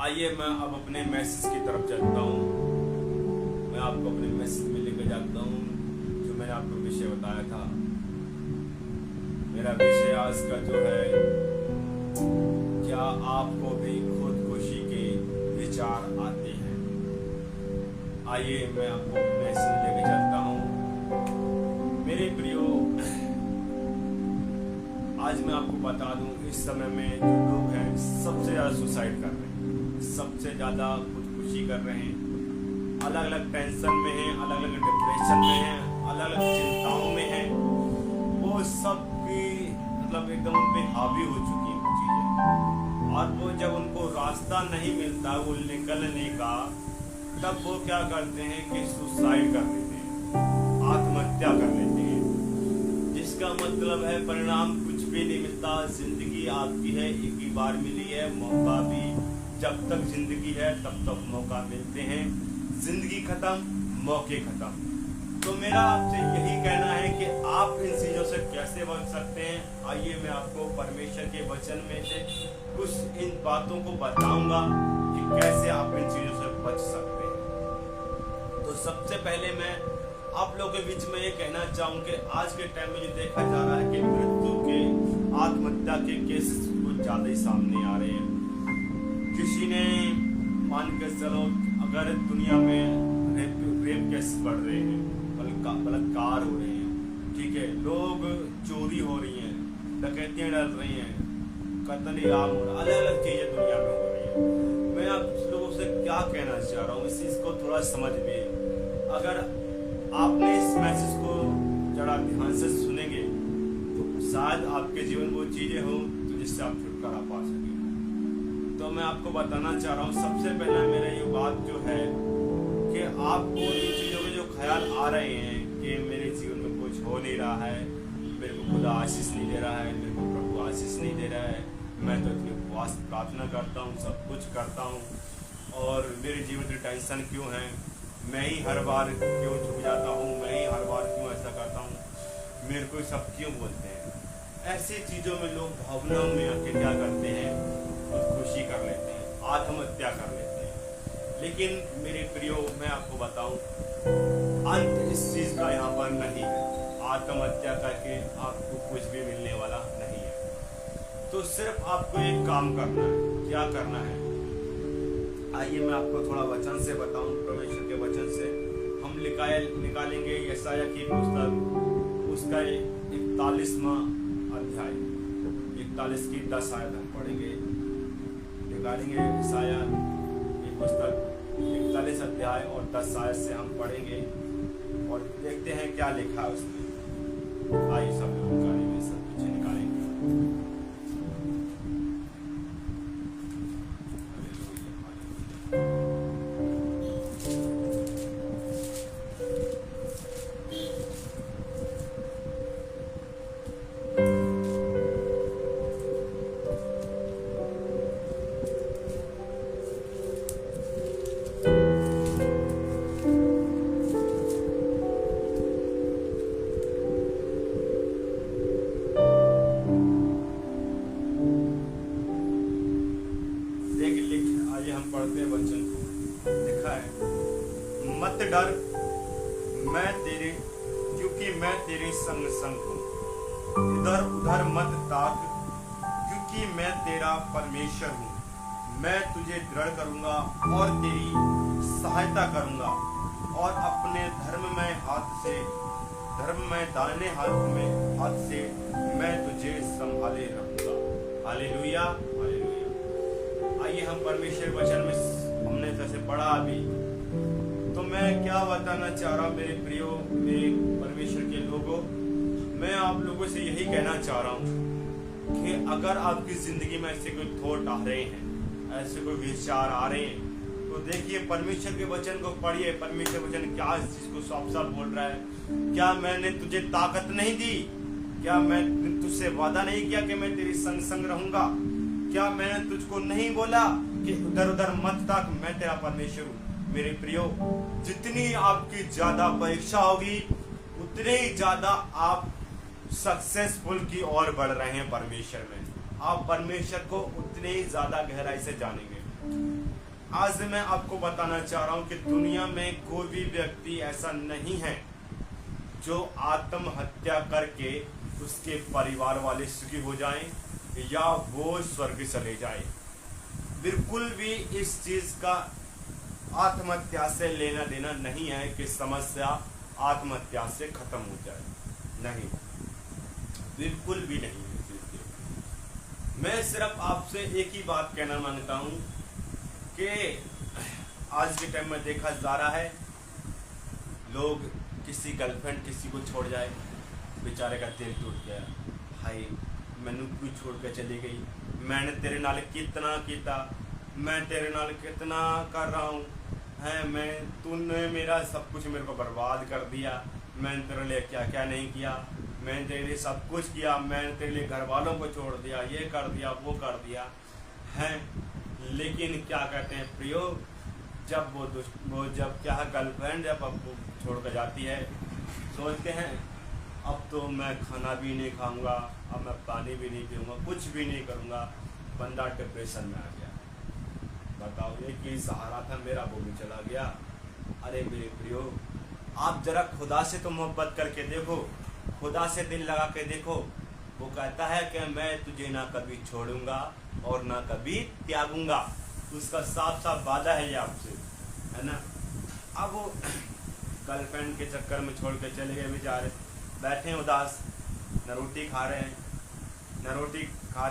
आइए मैं अब अपने मैसेज की तरफ चलता हूँ। मैं आपको अपने मैसेज में लेकर जाता हूँ जो मैंने आपको विषय बताया था। मेरा विषय आज का जो है, क्या आपको भी खुदकुशी के विचार आते हैं? आइए मैं आपको मैसेज लेकर चलता हूँ। मेरे प्रियो, आज मैं आपको बता दूं, इस समय में जो लोग हैं सबसे ज़्यादा सुसाइड कर रहे हैं, सबसे ज़्यादा खुदकुशी कर रहे हैं, अलग अलग टेंशन में हैं, अलग अलग डिप्रेशन में हैं, अलग अलग चिंताओं में हैं। वो सब भी मतलब एकदम उन पे हावी हो चुकी हैं वो चीज़ें, और वो जब उनको रास्ता नहीं मिलता वो निकलने का, तब वो क्या करते हैं कि सुसाइड कर लेते हैं, आत्महत्या कर लेते हैं। जिसका मतलब है परिणाम कुछ भी नहीं मिलता। जिंदगी आपकी है, एक ही बार मिली है, मौका भी जब तक जिंदगी है तब तक मौका मिलते हैं। जिंदगी खत्म, मौके खत्म। तो मेरा आपसे यही कहना है कि आप इन चीजों से कैसे बच सकते हैं। आइए मैं आपको परमेश्वर के वचन में से कुछ इन बातों को बताऊंगा कि कैसे आप इन चीजों से बच सकते हैं। तो सबसे पहले मैं आप लोगों के बीच में ये कहना चाहूँ कि आज के टाइम में जो देखा जा रहा है कि मृत्यु के, आत्महत्या के केसेस कुछ ज्यादा ही सामने आ रहे हैं। किसी ने मान के चलो, अगर दुनिया में रेप केस बढ़ रहे हैं, बलात्कार हो रहे हैं, ठीक है, लोग चोरी हो रही हैं, डकैतियां डल रही हैं, कत्ल आम हो रहा, अलग अलग चीजें दुनिया में हो रही है। मैं आप लोगों से क्या कहना चाह रहा हूँ, इस चीज को थोड़ा समझ भी। अगर आपने इस मैसेज को जरा ध्यान से सुनेंगे तो शायद आपके जीवन वो चीजें हो तो जिससे आप छुटकारा पा सकें। तो मैं आपको बताना चाह रहा हूँ, सबसे पहला मेरा ये बात जो है कि आपको इन चीजों के जो ख्याल आ रहे हैं कि मेरे जीवन में कुछ हो नहीं रहा है, मेरे को खुदा आशीष नहीं दे रहा है, मेरे को प्रभु आशीष नहीं दे रहा है, मैं तो इतनी उपवास प्रार्थना करता हूँ, सब कुछ करता हूँ, और मेरे जीवन में टेंशन क्यों है, मैं ही हर बार क्यों झुक जाता हूँ, मैं ही हर बार क्यों ऐसा करता हूँ, मेरे को सब क्यों बोलते हैं। ऐसी चीज़ों में लोग भावनाओं में आके क्या करते हैं, खुदकुशी कर लेते हैं, आत्महत्या कर लेते हैं। लेकिन मेरे प्रियो, मैं आपको बताऊं, अंत इस चीज़ का यहाँ पर नहीं है। आत्महत्या करके आपको कुछ भी मिलने वाला नहीं है। तो सिर्फ आपको एक काम करना है। क्या करना है? आइए मैं आपको थोड़ा वचन से बताऊं, परमेश्वर के वचन से हम निकालेंगे यशायाह की पुस्तक, उसका 41वां अध्याय, 41 की 10 आयत हम पढ़ेंगे, निकालेंगे यशायाह की पुस्तक 41 अध्याय और 10 आयत से हम पढ़ेंगे और देखते हैं क्या लिखा है उसमें। आइए सब लोग निकालेंगे, सब कुछ निकालेंगे। पढ़ते वचन को लिखा है, मत डर, मैं तेरे, क्योंकि मैं तेरे संग संग हूँ। इधर उधर मत ताक, क्योंकि मैं तेरा परमेश्वर हूँ। मैं तुझे दृढ़ करूंगा और तेरी सहायता करूंगा, और अपने धर्ममय दाहिने हाथ से मैं तुझे संभाले रहूंगा। Hallelujah, hallelujah. आइए हम परमेश्वर वचन में हमने जैसे पढ़ा अभी, तो मैं क्या बताना चाह रहा हूँ मेरे प्रियो, मेरे परमेश्वर के लोगों, मैं आप लोगों से यही कहना चाह रहा हूँ कि अगर आपकी जिंदगी में ऐसे कोई थॉट आ रहे हैं, ऐसे कोई विचार आ रहे हैं, तो देखिए परमेश्वर के वचन को पढ़िए। परमेश्वर वचन क्या इस चीज को साफ साफ बोल रहा है? क्या मैंने तुझे ताकत नहीं दी? क्या मैं तुझसे वादा नहीं किया कि मैं तेरी संग संग रहूंगा? क्या मैंने तुझको नहीं बोला कि उधर उधर मत ताक, मैं तेरा परमेश्वर हूँ? मेरे प्रियो, जितनी आपकी ज्यादा परीक्षा होगी उतने ही ज्यादा आप सक्सेसफुल की ओर बढ़ रहे हैं परमेश्वर में। आप परमेश्वर को उतने ही ज्यादा गहराई से जानेंगे। आज मैं आपको बताना चाह रहा हूं कि दुनिया में कोई भी व्यक्ति ऐसा नहीं है जो आत्महत्या करके उसके परिवार वाले सुखी हो जाएं या वो स्वर्ग चले जाए। बिल्कुल भी इस चीज का आत्महत्या से लेना देना नहीं है कि समस्या आत्महत्या से खत्म हो जाए, नहीं, बिल्कुल भी नहीं है। मैं सिर्फ आपसे एक ही बात कहना मांगता हूं कि आज के टाइम में देखा जा रहा है, लोग किसी गर्लफ्रेंड किसी को छोड़ जाए, बेचारे का दिल टूट गया, हाय मैनू क्यों छोड़ के चली गई, मैंने तेरे नाल कितना किया, मैं तेरे नाल कितना कर रहा हूँ, है मैं, तूने मेरा सब कुछ मेरे को बर्बाद कर दिया, मैंने तेरे लिए क्या क्या नहीं किया, मैंने तेरे लिए सब कुछ किया, मैंने तेरे लिए घर वालों को छोड़ दिया, ये कर दिया वो कर दिया है। लेकिन क्या कहते हैं प्रियो, जब वो जब क्या गर्लफ्रेंड जब आपको छोड़ कर जाती है, सोचते हैं अब तो मैं खाना भी नहीं खाऊंगा, अब मैं पानी भी नहीं पीऊंगा, कुछ भी नहीं करूंगा, बंदा डिप्रेशन में आ गया। बताओ, एक ही सहारा था मेरा, वो भी चला गया। अरे मेरे प्रियो, आप जरा खुदा से तो मोहब्बत करके देखो, खुदा से दिल लगा के देखो। वो कहता है कि मैं तुझे ना कभी छोड़ूंगा और ना कभी त्यागूंगा, उसका साफ साफ वादा है ये आपसे, है ना। अब वो गर्लफ्रेंड के चक्कर में छोड़ के चले गए, बेचारे बैठे उदास, न रोटी खा रहे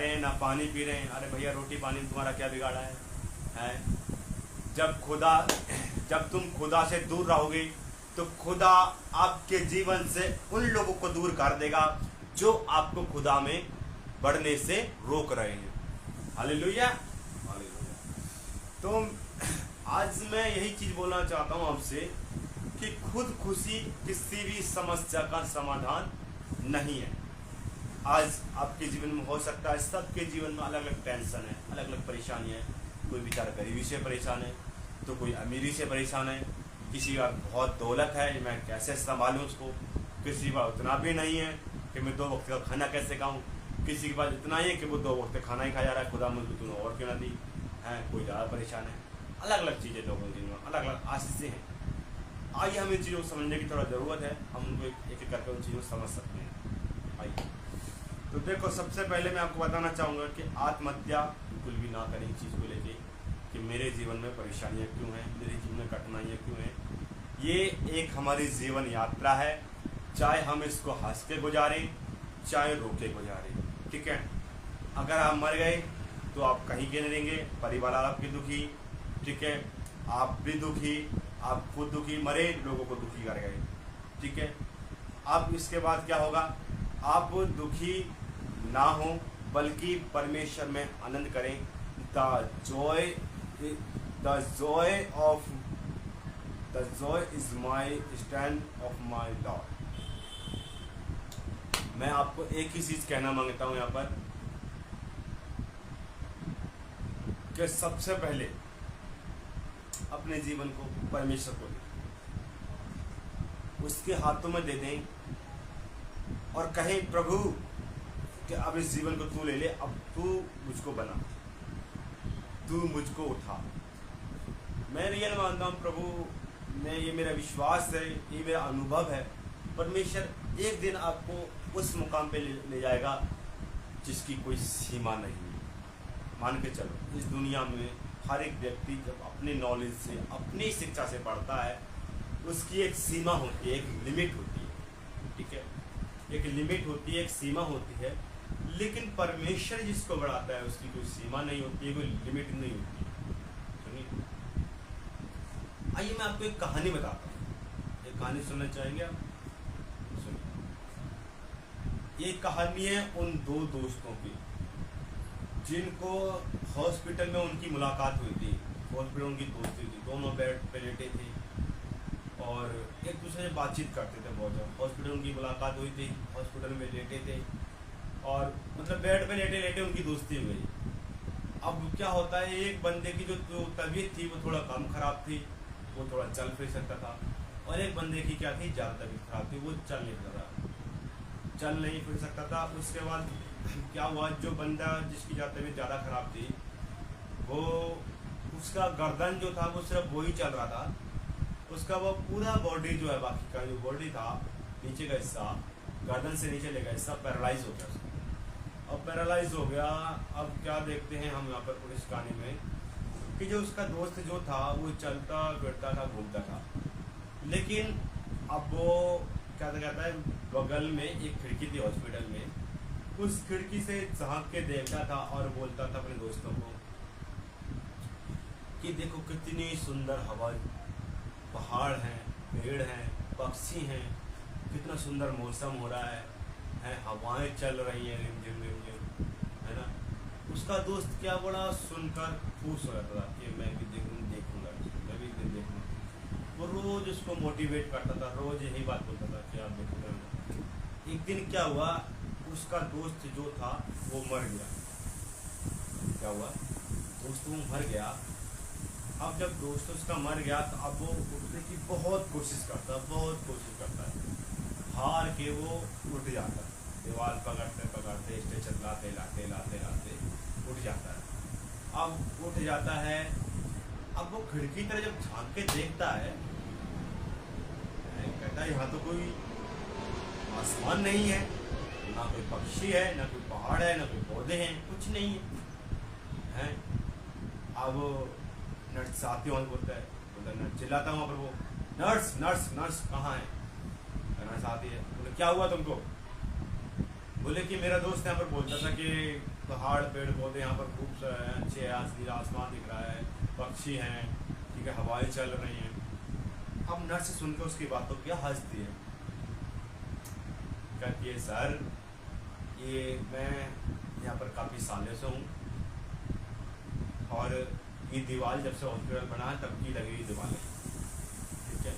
हैं, ना पानी पी रहे हैं। अरे भैया, रोटी पानी तुम्हारा क्या बिगाड़ा है? जब तुम खुदा से दूर रहोगे तो खुदा आपके जीवन से उन लोगों को दूर कर देगा जो आपको खुदा में बढ़ने से रोक रहे हैं। Hallelujah, hallelujah. तो आज मैं यही चीज बोलना चाहता हूं आपसे कि खुद खुशी किसी भी समस्या का समाधान नहीं है। आज आपके जीवन में हो सकता है, सबके जीवन में अलग अलग टेंशन है, अलग अलग परेशानियां है। कोई बेचारा गरीबी से परेशान है, तो कोई अमीरी से परेशान है, किसी का बहुत दौलत है, मैं कैसे संभालूं उसको, किसी का उतना भी नहीं है कि मैं 2 वक्त का खाना कैसे खाऊं, किसी के पास इतना ही है कि वो 2 वक्त खाना ही खा जा रहा है, खुदा मुझको तूने और क्यों ना दी है। कोई ज़्यादा परेशान है, अलग अलग चीज़ें लोगों के जीवन में, अलग अलग आशीषें हैं। आइए, हमें चीज़ों को समझने की थोड़ा ज़रूरत है, हम उनको एक एक करके उन चीज़ों को समझ सकते हैं। आइए, तो देखो, सबसे पहले मैं आपको बताना चाहूँगा कि आत्महत्या बिल्कुल भी ना करें इस चीज़ को लेके कि मेरे जीवन में परेशानियाँ क्यों हैं, मेरे जीवन में कठिनाइयाँ क्यों हैं। ये एक हमारी जीवन यात्रा है, चाहे हम इसको हंस के गुजारें चाहे रो के गुजारें, ठीक है। अगर आप मर गए तो आप कहीं के नहीं रहेंगे, परिवार आपके दुखी, ठीक है, आप भी दुखी, आप खुद दुखी, मरे लोगों को दुखी कर गए, ठीक है। अब इसके बाद क्या होगा, आप दुखी ना हो बल्कि परमेश्वर में आनंद करें। The joy is my strength of my Lord। मैं आपको एक ही चीज कहना मांगता हूं यहाँ पर कि सबसे पहले अपने जीवन को परमेश्वर को दें, उसके हाथों में दे दें और कहें, प्रभु कि अब इस जीवन को तू ले ले, अब तू मुझको बना, तू मुझको उठा। मैं रियल मानता हूँ प्रभु, मैं, ये मेरा विश्वास है, ये मेरा अनुभव है, परमेश्वर एक दिन आपको उस मुकाम पे ले जाएगा जिसकी कोई सीमा नहीं है। मान के चलो, इस दुनिया में हर एक व्यक्ति जब अपने नॉलेज से, अपनी शिक्षा से पढ़ता है, उसकी एक सीमा होती है, एक लिमिट होती है, ठीक है, एक लिमिट होती है, एक सीमा होती है। लेकिन परमेश्वर जिसको बढ़ाता है उसकी कोई सीमा नहीं होती है, कोई लिमिट नहीं होती है। सुनिए, आइए मैं आपको एक कहानी बताता हूँ, एक कहानी सुनना चाहेंगे आप? सुनिए, ये कहानी है उन 2 दोस्तों की जिनको हॉस्पिटल में उनकी मुलाकात हुई थी। हॉस्पिटल उनकी दोस्ती थी, दोनों बेड पे लेटे थे और एक दूसरे से बातचीत करते थे बहुत ज़्यादा। हॉस्पिटल उनकी मुलाकात हुई थी, हॉस्पिटल में लेटे थे और मतलब बेड पे लेटे लेटे उनकी दोस्ती हुई। अब क्या होता है, एक बंदे की जो तबीयत थी वो थोड़ा कम खराब थी, वो थोड़ा चल फिर सकता था, और एक बंदे की क्या थी, ज़्यादा तबीयत खराब थी, वो चल नहीं फिर सकता था। उसके बाद क्या हुआ, जो बंदा जिसकी तबीयत ज़्यादा खराब थी वो उसका गर्दन जो था वो सिर्फ वो ही चल रहा था, उसका वो पूरा बॉडी जो है, बाकी का जो बॉडी था नीचे का हिस्सा, गर्दन से नीचे लेगा हिस्सा पैरालाइज हो गया उसका। अब पैरालाइज हो गया, अब क्या देखते हैं हम यहाँ पर पुलिस कहानी में कि जो उसका दोस्त जो था वो चलता फिरता था, घूमता था, लेकिन अब वो क्या कहता है, बगल में एक खिड़की थी हॉस्पिटल में, उस खिड़की से झांक के देखता था और बोलता था अपने दोस्तों को कि देखो कितनी सुंदर हवा, पहाड़ हैं, पेड़ हैं, पक्षी हैं, कितना सुंदर मौसम हो रहा है, हवाएं चल रही हैं रिमझिम रिमझिम, है ना। उसका दोस्त क्या बड़ा सुनकर खुश हो जाता था कि मैं भी देखूंगा, मैं भी एक दिन देखूंगा। वो रोज उसको मोटिवेट करता था, रोज यही बात बोलता था कि आप देखोगे। एक दिन क्या हुआ, उसका दोस्त जो था वो मर गया। क्या हुआ, दोस्त वो मर गया। अब जब दोस्त उसका मर गया तो अब वो उठने की बहुत कोशिश करता है, हार के वो उठ जाता है, दीवार पकड़ते स्टेचर लाते उठ जाता है। अब उठ जाता है, अब वो खिड़की तरह जब झांक के देखता है, कहता है यहाँ तो कोई आसमान नहीं है, ना कोई पक्षी है, ना कोई पहाड़ है, ना कोई पौधे हैं, कुछ नहीं है। अब नर्स आती वहाँ बोलता है, नर्स चिल्लाता वहाँ पर, वो नर्स नर्स नर्स कहाँ है। नर्स आती है, बोले क्या हुआ तुमको। बोले कि मेरा दोस्त यहाँ पर बोलता था कि पहाड़ पेड़ पौधे यहाँ पर खूब अच्छे हैं, आसमान दिख रहा है, पक्षी हैं, ठीक है, हवाएं चल रही हैं। अब नर्स सुनकर उसकी बातों की हंसती है, कहती है सर ये मैं यहाँ पर काफ़ी सालों से हूँ और ये दीवार जब से हॉस्पिटल बना है तब की लगी हुई दीवार है, ठीक है।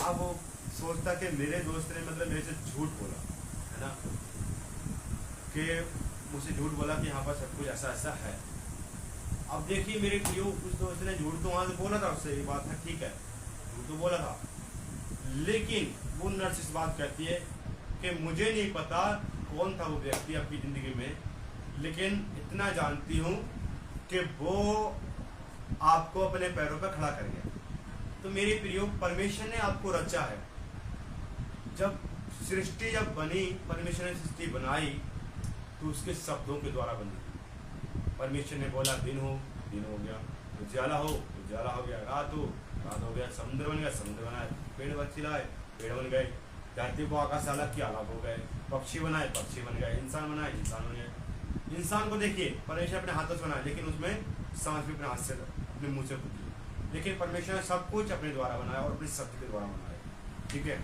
अब वो सोचता कि मेरे दोस्त ने मतलब मेरे से झूठ बोला, है ना, कि मुझसे झूठ बोला कि यहाँ पर सब कुछ ऐसा ऐसा है। अब देखिए मेरे क्यों, उस दोस्त ने झूठ तो वहाँ से बोला था, उससे ये बात है, ठीक है, झूठ तो बोला था, लेकिन वो नर्स इस बात कहती है कि मुझे नहीं पता कौन था वो व्यक्ति आपकी ज़िंदगी में, लेकिन इतना जानती हूँ कि वो आपको अपने पैरों पर खड़ा कर गया। तो मेरे प्रियो, परमेश्वर ने आपको रचा है। जब सृष्टि जब बनी, परमेश्वर ने सृष्टि बनाई तो उसके शब्दों के द्वारा बनी। परमेश्वर ने बोला दिन हो, दिन हो गया, उजाला हो, उजाला हो गया, रात हो गया, समुद्र बन गया, समुद्र बना, पेड़ बच्चे लाए, पेड़ बन गए, धरती को आकाश अलग किया, अलग हो गए, पक्षी बनाए, पक्षी बन गए, इंसान बनाए, इंसान बन गए। इंसान को देखिए परमेश्वर अपने हाथों से बनाया, लेकिन उसमें सांस भी अपने हाथ से, अपने मुंह से फूकी, लेकिन परमेश्वर ने सब कुछ अपने द्वारा बनाया और अपने शब्द के द्वारा बनाया, ठीक है।